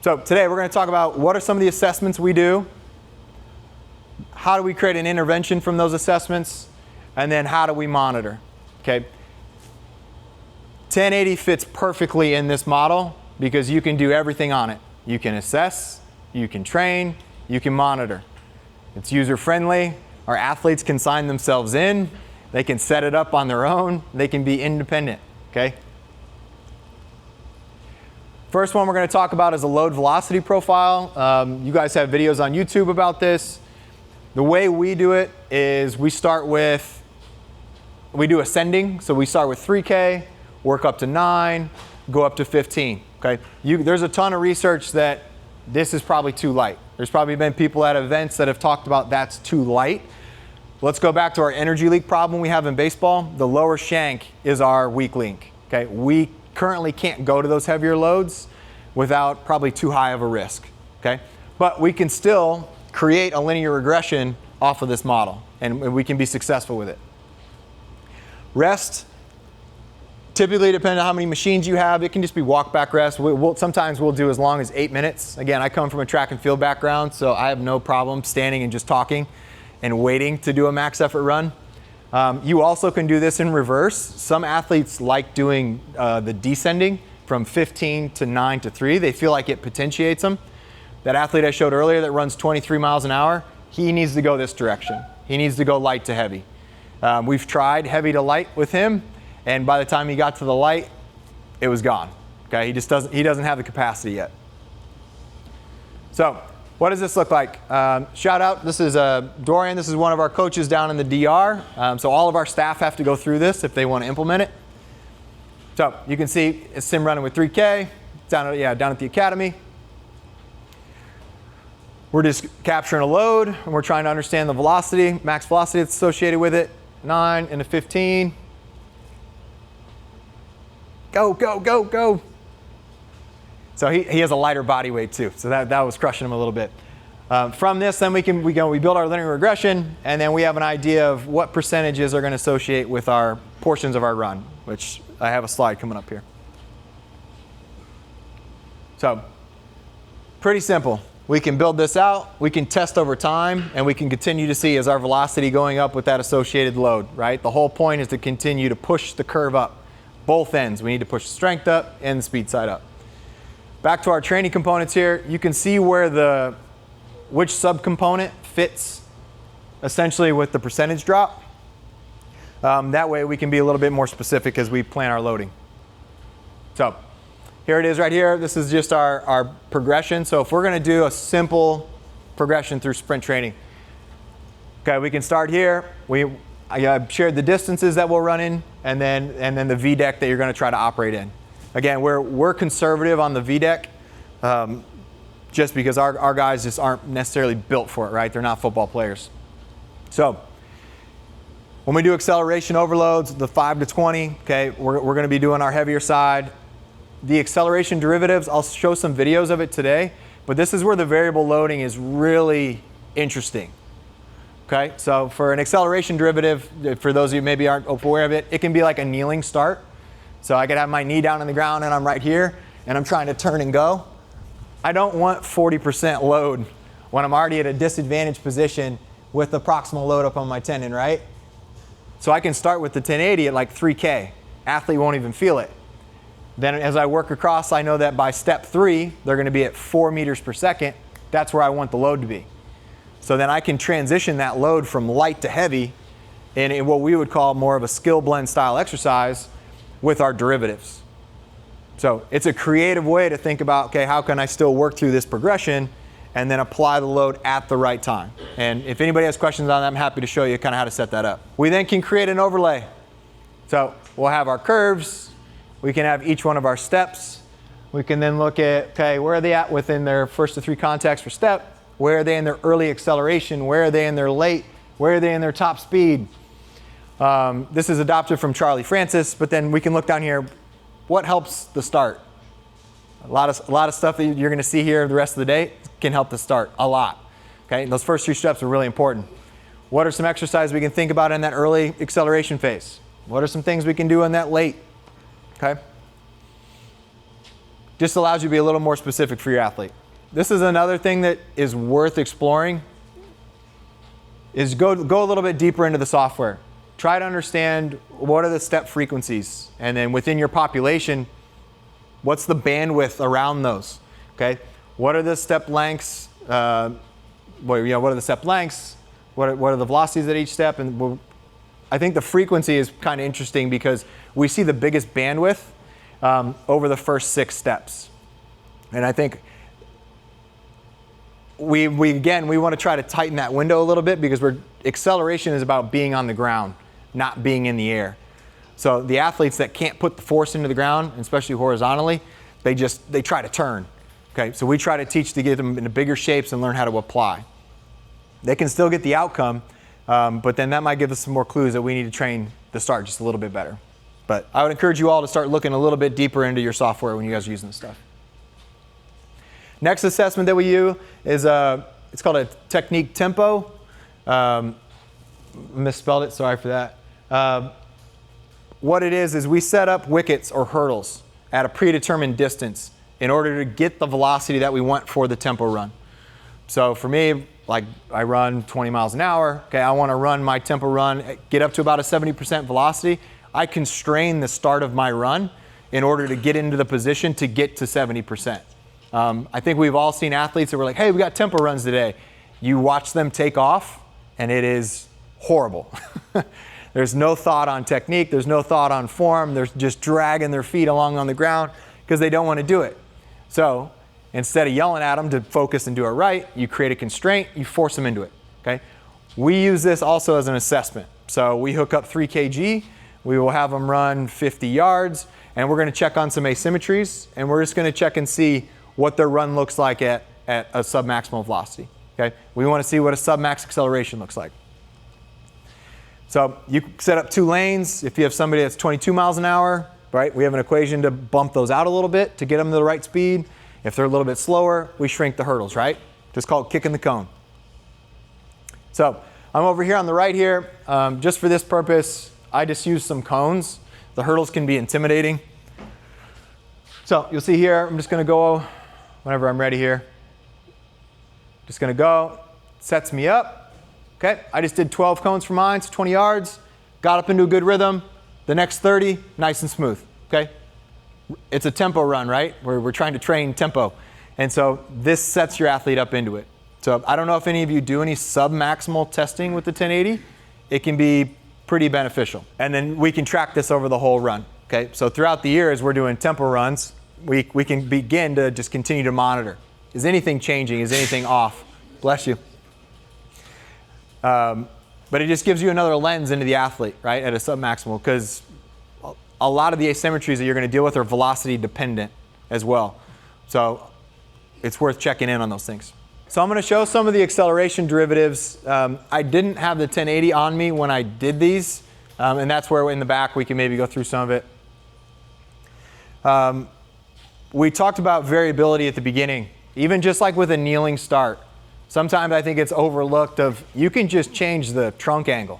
So today we're going to talk about what are some of the assessments we do, how do we create an intervention from those assessments, and then how do we monitor. Okay. 1080 fits perfectly in this model because you can do everything on it. You can assess, you can train, you can monitor. It's user friendly. Our athletes can sign themselves in. They can set it up on their own. They can be independent. Okay. First one we're going to talk about is a load velocity profile. You guys have videos on YouTube about this. The way we do it is we do ascending. So we start with 3K, work up to 9, go up to 15. Okay? There's a ton of research that this is probably too light. There's probably been people at events that have talked about that's too light. Let's go back to our energy leak problem we have in baseball. The lower shank is our weak link. Okay? We currently can't go to those heavier loads without probably too high of a risk. Okay? But we can still create a linear regression off of this model, and we can be successful with it. Rest, typically depending on how many machines you have, it can just be walk back rest. Sometimes we'll do as long as 8 minutes. Again, I come from a track and field background, so I have no problem standing and just talking and waiting to do a max effort run. You also can do this in reverse. Some athletes like doing the descending from 15 to 9 to 3. They feel like it potentiates them. That athlete I showed earlier that runs 23 miles an hour, he needs to go this direction. He needs to go light to heavy. We've tried heavy to light with him, and by the time he got to the light, it was gone. Okay, he doesn't have the capacity yet. So, what does this look like? Shout out, this is Dorian. This is one of our coaches down in the DR. So all of our staff have to go through this if they want to implement it. So you can see it's sim running with 3K down at the academy. We're just capturing a load and we're trying to understand the velocity, max velocity that's associated with it. 9 into 15. Go, go, go, go. So he has a lighter body weight too, so that was crushing him a little bit. From this, then we build our linear regression, and then we have an idea of what percentages are going to associate with our portions of our run, which I have a slide coming up here. So, pretty simple. We can build this out, we can test over time, and we can continue to see is our velocity going up with that associated load, right? The whole point is to continue to push the curve up. Both ends. We need to push the strength up and the speed side up. Back to our training components here, you can see where which subcomponent fits essentially with the percentage drop. That way we can be a little bit more specific as we plan our loading. So here it is right here. This is just our progression. So if we're going to do a simple progression through sprint training, okay, we can start here. I shared the distances that we'll run in, and then the VDEC that you're going to try to operate in. Again, we're conservative on the VDEC just because our guys just aren't necessarily built for it, right? They're not football players. So when we do acceleration overloads, the 5 to 20, okay, we're going to be doing our heavier side. The acceleration derivatives, I'll show some videos of it today, but this is where the variable loading is really interesting. Okay, so for an acceleration derivative, for those of you who maybe aren't aware of it, it can be like a kneeling start. So I could have my knee down on the ground and I'm right here and I'm trying to turn and go. I don't want 40% load when I'm already at a disadvantaged position with the proximal load up on my tendon, right? So I can start with the 1080 at like 3K. Athlete won't even feel it. Then as I work across, I know that by step 3, they're going to be at 4 meters per second. That's where I want the load to be. So then I can transition that load from light to heavy in what we would call more of a skill blend style exercise with our derivatives. So it's a creative way to think about, okay, how can I still work through this progression and then apply the load at the right time? And if anybody has questions on that, I'm happy to show you kind of how to set that up. We then can create an overlay. So we'll have our curves. We can have each one of our steps. We can then look at, okay, where are they at within their first to 3 contacts for step? Where are they in their early acceleration? Where are they in their late? Where are they in their top speed? This is adopted from Charlie Francis, but then we can look down here. What helps the start? A lot of stuff that you're going to see here the rest of the day can help the start a lot. Okay, those first 3 steps are really important. What are some exercises we can think about in that early acceleration phase? What are some things we can do in that late? Okay. just allows you to be a little more specific for your athlete. This is another thing that is worth exploring, is go a little bit deeper into the software. Try to understand what are the step frequencies, and then within your population, what's the bandwidth around those, okay? What are the step lengths? What are the step lengths? What are the velocities at each step? And I think the frequency is kind of interesting because we see the biggest bandwidth over the first 6 steps. And I think we want to try to tighten that window a little bit because acceleration is about being on the ground, not being in the air. So the athletes that can't put the force into the ground, especially horizontally, they try to turn. Okay, so we try to teach to get them into bigger shapes and learn how to apply. They can still get the outcome, but then that might give us some more clues that we need to train the start just a little bit better. But I would encourage you all to start looking a little bit deeper into your software when you guys are using this stuff. Next assessment that we use is it's called a technique tempo. Misspelled it, sorry for that. What it is we set up wickets or hurdles at a predetermined distance in order to get the velocity that we want for the tempo run. So for me, like I run 20 miles an hour, okay, I want to run my tempo run, get up to about a 70% velocity. I constrain the start of my run in order to get into the position to get to 70%. I think we've all seen athletes that were like, hey, we got tempo runs today. You watch them take off and it is horrible. There's no thought on technique, there's no thought on form, they're just dragging their feet along on the ground because they don't want to do it. So instead of yelling at them to focus and do it right, you create a constraint, you force them into it, okay? We use this also as an assessment. So we hook up 3 kg, we will have them run 50 yards, and we're gonna check on some asymmetries, and we're just gonna check and see what their run looks like at a sub-maximal velocity, okay? We wanna see what a sub-max acceleration looks like. So you set up 2 lanes. If you have somebody that's 22 miles an hour, right, we have an equation to bump those out a little bit to get them to the right speed. If they're a little bit slower, we shrink the hurdles, right? Just called kicking the cone. So I'm over here on the right here. Just for this purpose, I just use some cones. The hurdles can be intimidating. So you'll see here, I'm just going to go whenever I'm ready here. Just going to go. Sets me up. Okay, I just did 12 cones for mine, so 20 yards. Got up into a good rhythm. The next 30, nice and smooth, okay? It's a tempo run, right? We're trying to train tempo. And so this sets your athlete up into it. So I don't know if any of you do any sub-maximal testing with the 1080. It can be pretty beneficial. And then we can track this over the whole run, okay? So throughout the year as we're doing tempo runs, we can begin to just continue to monitor. Is anything changing? Is anything off? Bless you. But it just gives you another lens into the athlete, right, at a sub-maximal, because a lot of the asymmetries that you're going to deal with are velocity dependent as well. So it's worth checking in on those things. So I'm going to show some of the acceleration derivatives. I didn't have the 1080 on me when I did these, and that's where in the back we can maybe go through some of it. We talked about variability at the beginning, even just like with a kneeling start. Sometimes I think it's overlooked of you can just change the trunk angle,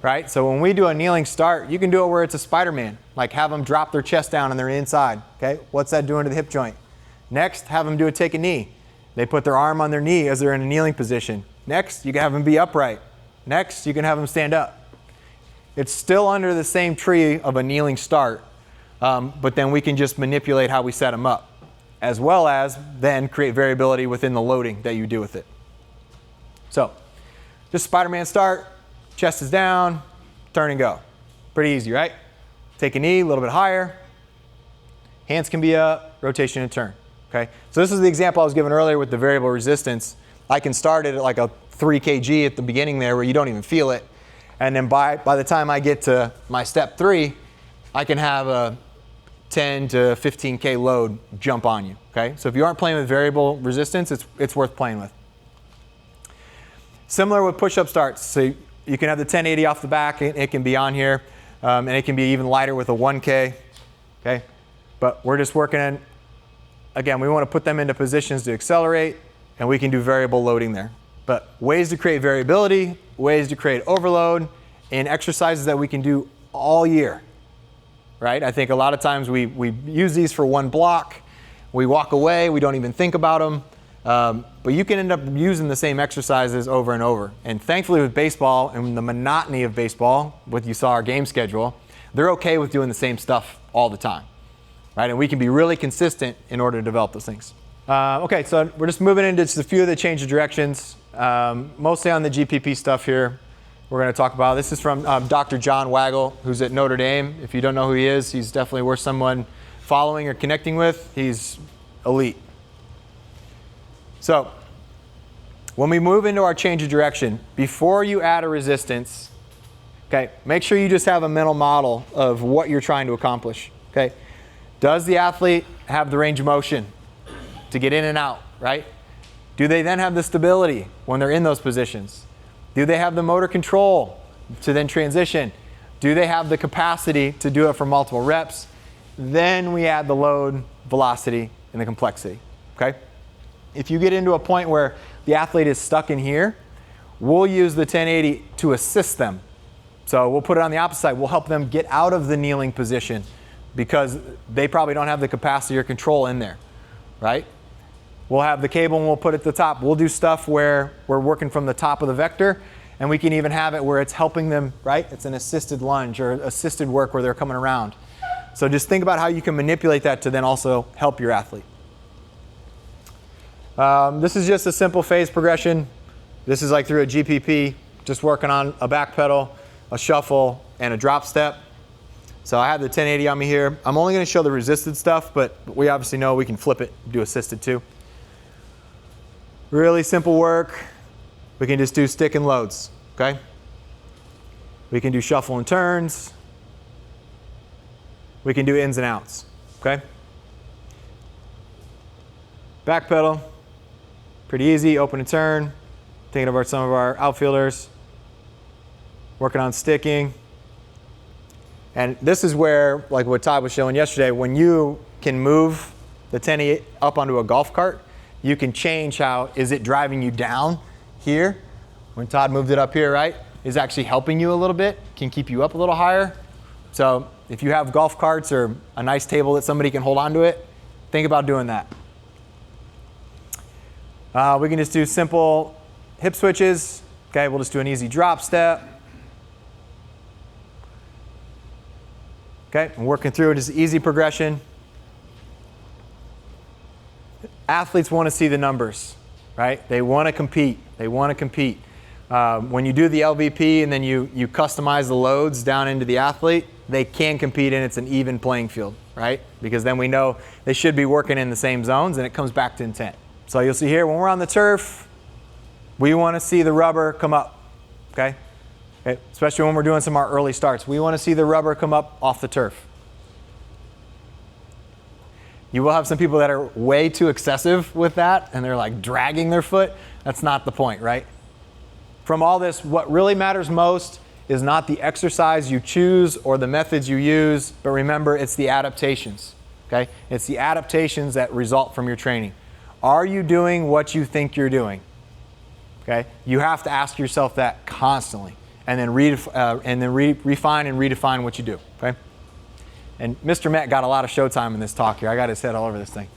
right? So when we do a kneeling start, you can do it where it's a Spider-Man, like have them drop their chest down and they're inside, okay? What's that doing to the hip joint? Next, have them do a take a knee. They put their arm on their knee as they're in a kneeling position. Next, you can have them be upright. Next, you can have them stand up. It's still under the same tree of a kneeling start, but then we can just manipulate how we set them up, as well as then create variability within the loading that you do with it. So, just Spider-Man start, chest is down, turn and go. Pretty easy, right? Take a knee, a little bit higher. Hands can be up, rotation and turn, okay? So this is the example I was given earlier with the variable resistance. I can start it at like a 3 kg at the beginning there where you don't even feel it. And then by the time I get to my step 3, I can have a 10 to 15K load jump on you, okay? So if you aren't playing with variable resistance, it's worth playing with. Similar with push-up starts. So you can have the 1080 off the back, it can be on here, and it can be even lighter with a 1K, okay? But we're just working on, again, we want to put them into positions to accelerate, and we can do variable loading there. But ways to create variability, ways to create overload in exercises that we can do all year. right? I think a lot of times we use these for one block, we walk away, we don't even think about them. But you can end up using the same exercises over and over. And thankfully with baseball and the monotony of baseball, what you saw our game schedule, they're okay with doing the same stuff all the time, right? And we can be really consistent in order to develop those things. Okay, so we're just moving into just a few of the change of directions, mostly on the GPP stuff here. We're going to talk about. This is from Dr. John Waggle, who's at Notre Dame. If you don't know who he is, he's definitely worth someone following or connecting with. He's elite. So when we move into our change of direction, before you add a resistance, okay, make sure you just have a mental model of what you're trying to accomplish. Okay, does the athlete have the range of motion to get in and out, right? Do they then have the stability when they're in those positions? Do they have the motor control to then transition? Do they have the capacity to do it for multiple reps? Then we add the load, velocity, and the complexity, okay? If you get into a point where the athlete is stuck in here, we'll use the 1080 to assist them. So we'll put it on the opposite side. We'll help them get out of the kneeling position because they probably don't have the capacity or control in there, right? We'll have the cable and we'll put it at the top. We'll do stuff where we're working from the top of the vector, and we can even have it where it's helping them, right? It's an assisted lunge or assisted work where they're coming around. So just think about how you can manipulate that to then also help your athlete. This is just a simple phase progression. This is like through a GPP, just working on a back pedal, a shuffle, and a drop step. So I have the 1080 on me here. I'm only going to show the resisted stuff, but we obviously know we can flip it, do assisted too. Really simple work. We can just do stick and loads, okay? We can do shuffle and turns. We can do ins and outs, okay? Back pedal, pretty easy, open and turn. Thinking about some of our outfielders. Working on sticking. And this is where, like what Todd was showing yesterday, when you can move the 1080 up onto a golf cart, you can change how, is it driving you down here? When Todd moved it up here, right? Is actually helping you a little bit, can keep you up a little higher. So if you have golf carts or a nice table that somebody can hold onto it, think about doing that. We can just do simple hip switches. Okay, we'll just do an easy drop step. Okay, and working through it is easy progression. Athletes want to see the numbers, right? They want to compete. They want to compete. When you do the LVP and then you customize the loads down into the athlete, they can compete and it's an even playing field, right? Because then we know they should be working in the same zones and it comes back to intent. So you'll see here, when we're on the turf, we want to see the rubber come up, okay? Especially when we're doing some of our early starts. We want to see the rubber come up off the turf. You will have some people that are way too excessive with that and they're like dragging their foot. That's not the point, right? From all this, what really matters most is not the exercise you choose or the methods you use, but remember, it's the adaptations, okay? It's the adaptations that result from your training. Are you doing what you think you're doing? Okay? You have to ask yourself that constantly and then refine and redefine what you do, okay? And Mr. Met got a lot of showtime in this talk here. I got his head all over this thing.